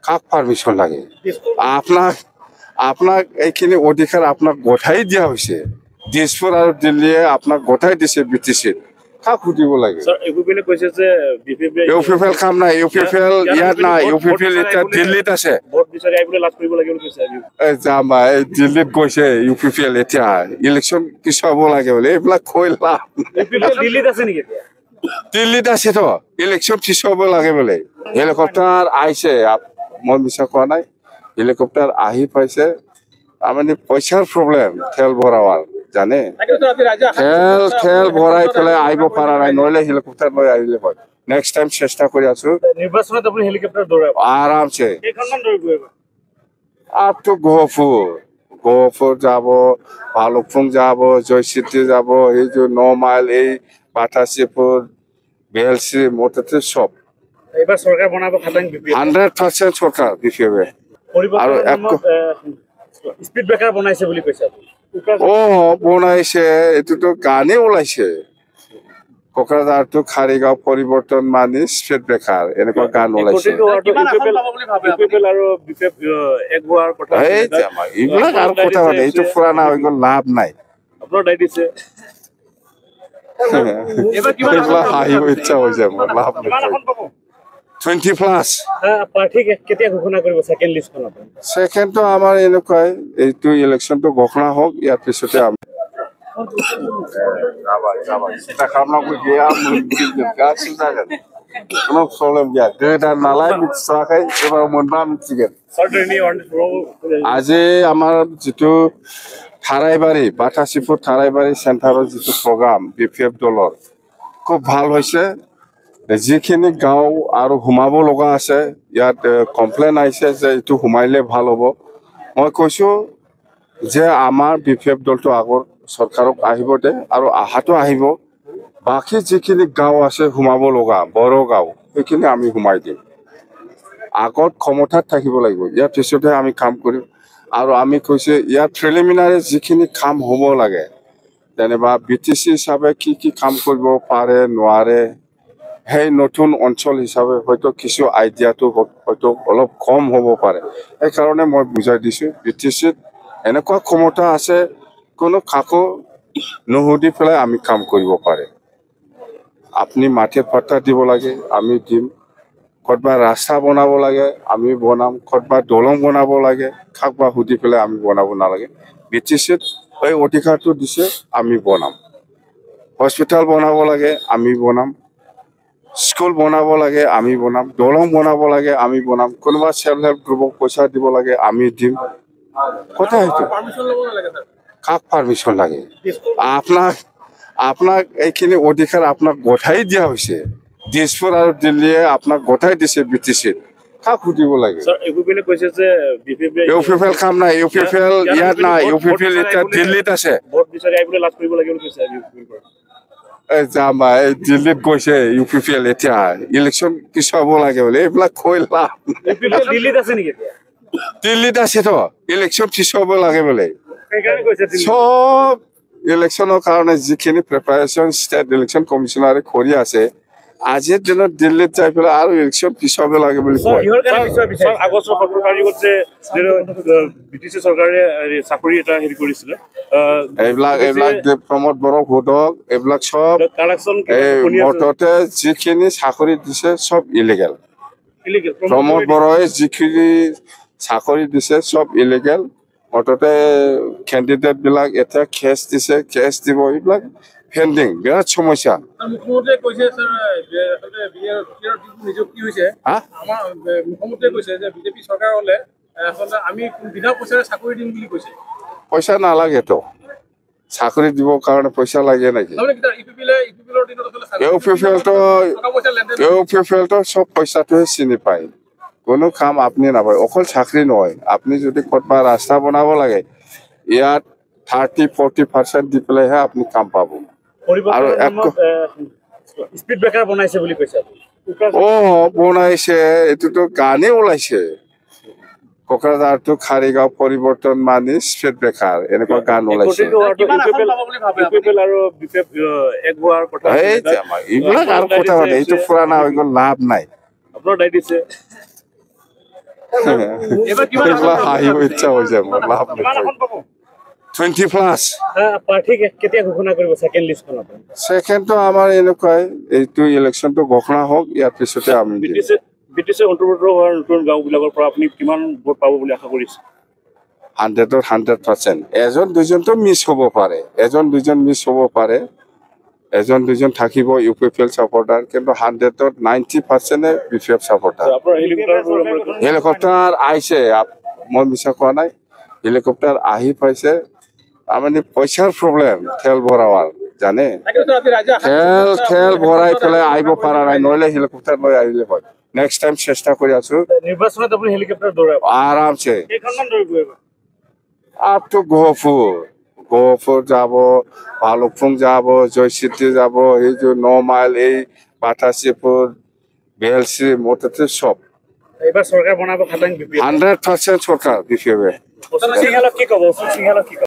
কাক পারমিশন লাগে আপনার আপনার এইখিনি অধিকার আপনার গোটাই দিয়া হয়েছে দিশপুর আর দিল্লীয়ে আপনার গোটাই দিছে বিটিসিত কাক সুধিব লাগে ইউপিপিএল কাম নাই ইউপিপিএল ইয়াত নাই ইউপিপিএল এতিয়া দিল্লীত আছে যামা এই দিল্লীত গৈছে ইউপিপিএল এতিয়া ইলেকশ্যন পিছুৱাব লাগে বোলে এইবিলাক কৈ লাভ দিল্লীত আছে তো ইলেকশ্যন পিছুৱাব লাগে বোলে হেলিকপ্টাৰ আহিছে মই মিছা কোৱা নাই হেলিকপ্টাৰ আহি পাইছে তাৰমানে পইচাৰ প্ৰব্লেম তেল ভৰাৱাৰ জানে তেল ভৰাই পেলাই আহিব পৰা নাই নহলে হেলিকপ্টাৰ লৈ আহিলে হয় নেক্সট টাইম চেষ্টা কৰি আছো নিৰ্বাচনত আপুনি হেলিকপ্টাৰ দৌৰাব আৰামছে কেইখনমান দৌৰিব আপ টু গহপুৰ যাব ভালুকপুং যাব জয়চিটি যাব এই যে 9 মাইল এই বাটাসিপুৰ বেলশ্ৰী মোটতে সব এইবাৰ চৰকাৰ বনাব খাটাং বিপিএল 100% চৰকাৰ বিপিএল আৰু স্পিড ব্ৰেকাৰ বনাইছে বুলি কৈছে বনাইছে এইটোতো গানে ওলাইছে কোকৰাঝাৰটো খাৰিগাঁও পৰিৱৰ্তন মানি স্পিড ব্ৰেকাৰ এনেকুৱা গান ওলাইছে এইবিলাক আৰু কথা মানে এইটো পুৰাণা হৈ গ'ল লাভ নাই হাঁহিব ইচ্ছা হৈ যায় মোৰ লাভ নাই 20 প্লাছ ছেকেণ্ডটো আমাৰ এনেকুৱাই এইটো ইলেকশ্যনটো ঘোষণা হওক ইয়াৰ পিছতে আমি আজি আমাৰ যিটো থাৰাইবাৰী বাটাসিপুৰ থাৰাইবাৰী চেণ্টাৰৰ যিটো প্ৰগ্ৰাম বিপিএফ দলৰ খুব ভাল হৈছে যিখিনি গাঁও আৰু সোমাব লগা আছে ইয়াত কমপ্লেইন আহিছে যে এইটো সোমাইলে ভাল হ'ব মই কৈছোঁ যে আমাৰ বিপিএফ দলটো আগৰ চৰকাৰক আহিব দে আৰু আহাটো আহিব বাকী যিখিনি গাঁও আছে সোমাব লগা বড়ো গাঁও সেইখিনি আমি সোমাই দিম আগত ক্ষমতাত থাকিব লাগিব ইয়াৰ পিছতহে আমি কাম কৰিম আৰু আমি কৈছোঁ ইয়াত প্ৰিলিমিনাৰী যিখিনি কাম হ'ব লাগে যেনিবা বিটিচি হিচাপে কি কাম কৰিব পাৰে নোৱাৰে সেই নতুন অঞ্চল হিচাপে হয়তো কিছু আইডিয়াটো হয়তো অলপ কম হ'ব পাৰে সেইকাৰণে মই বুজাই দিছোঁ বিটিচিত এনেকুৱা ক্ষমতা আছে কোনো কাকো নুসুধি পেলাই আমি কাম কৰিব পাৰে আপুনি মাটি পট্টা দিব লাগে আমি দিম ক'ৰবাত ৰাস্তা বনাব লাগে আমি বনাম ক'ৰবাত দলং বনাব লাগে কাকবা সুধি পেলাই আমি বনাব নালাগে বিটিচিত এই অধিকাৰটো দিছে আমি বনাম হস্পিটেল বনাব লাগে আমি বনাম স্কুল বনাব লাগে আমি বনাম দলং বনাব লাগে আমি বনাম কোনোবা সেল্ফ হেল্প গ্ৰুপক পইচা দিব লাগে আমি দিম কথা সেইটো কাক পারমিশন লাগে আপনার এইখিনি অধিকার আপনার গোটাই দিয়া হয়েছে দিশপুর আর দিল্লীয়ে আপনার গোটাই দিছে বিটিসিত কাক সুধিব লাগে ইউপিপিএল কাম নাই ইউপিপিএল ইয়াত নাই ইউপিপিএল এতিয়া দিল্লীত আছে যামা এই দিল্লীত গৈছে ইউপিপিএল এতিয়া ইলেকশ্যন পিছুৱাব লাগে বোলে এইবিলাক কৈ লাভ দিল্লীত আছে তো ইলেকশ্যন পিছুৱাব লাগে বোলে সব ইলেকশ্যনৰ কাৰণে যিখিনি প্ৰিপাৰেশ্যন ষ্টেট ইলেকশ্যন কমিশ্যনাৰে কৰি আছে আজিৰ দিনত দিল্লীত যাই পেলাই আৰু ইলেকশ্যন পিছুৱাব লাগে বুলি কয় এইবিলাক প্ৰমোদ বড়োক সোধক এইবিলাক চব মুঠতে যিখিনি চাকৰি দিছে চব ইলিগেল প্ৰমোদ বড়োৱে যিখিনি চাকৰি দিছে চব ইলিগেল মুঠতে কেণ্ডিডেট বিলাক এতিয়া কেছ দিছে কেছ দিব এইবিলাক পেণ্ডিং বিৰাট সমস্যা পইচা নালাগেতো চাকৰি দিবৰ কাৰণে পইচা লাগে নেকি ইউপিপিএলটো চব পইচাটোহে চিনি পায় কোনো কাম আপুনি নাপায় অকল চাকৰি নহয় আপুনি যদি ক'ৰবাত ৰাস্তা বনাব লাগে ইয়াত 30-40% দি পেলাইহে আপুনি কাম পাব আৰু স্পিড ব্ৰেকাৰ বনাইছে বুলি কৈছে বনাইছে এইটোতো গানে ওলাইছে কোকৰাঝাৰটো খাৰিগাঁও পৰিৱৰ্তন মানি স্পিড ব্ৰেকাৰ এনেকুৱা গান ওলাইছে এইবিলাক আৰু কথা মানে এইটো পুৰাণা হৈ গ'ল লাভ নাই এবাৰ কিমান এইবিলাক হাঁহিব ইচ্ছা হৈ যায় মোৰ লাভ কিমান নকৰে আসন পাব 20+। প্ৰাৰ্থী কেতিয়া ঘোষণা কৰিব ছেকেণ্ড লিষ্টখনত ছেকেণ্ডটো আমাৰ এনেকুৱাই এইটো ইলেকশ্যনটো ঘোষণা হওক ইয়াৰ পিছতে আমি দিম। ব্ৰিটিছে অন্তৰ্ভুক্ত হোৱা নতুন গাঁওবিলাকৰ পৰা আপুনি কিমান ভোট পাব বুলি আশা কৰিছে 100ৰ 100%। এজন দুজনটো মিছ হ'ব পাৰে, এজন দুজন মিছ হ'ব পাৰে, এজন দুজন থাকিব UPPL ছাপৰ্টাৰ, কিন্তু 100ত 90%-এ BPF ছাপৰ্টাৰ। আপোনাৰ হেলিকপ্টাৰ হেলিকপ্টাৰ আহিছে, মই মিছা কোৱা নাই, হেলিকপ্টাৰ আহি পাইছে। তাৰমানে পইচাৰ প্ৰব্লেম তেল ভৰাৱাৰ, জানে তেল ভৰাই পেলাই আহিব পৰা নাই, নহ'লে হেলিকপ্টাৰ লৈ আহিলে হয়। নেক্সট টাইম চেষ্টা কৰি আছো নিৰ্বাচনত আপুনি হেলিকপ্টাৰ দৌৰাব আৰামছে। কেইখনমান দৌৰিব এইবাৰ আপ টু গহপুৰ যাব, ভালুকপুং যাব, জয়চিটি যাব, এই যে 9 মাইল, এই বাটাচীপুৰ, বেলশ্ৰী, মুঠতে সব এইবাৰ চৰকাৰ বনাব খাটাং 100% চৰকাৰ BPF। অশোক সিংহালক কি ক'ব অশোক সিংহালক কি ক'ব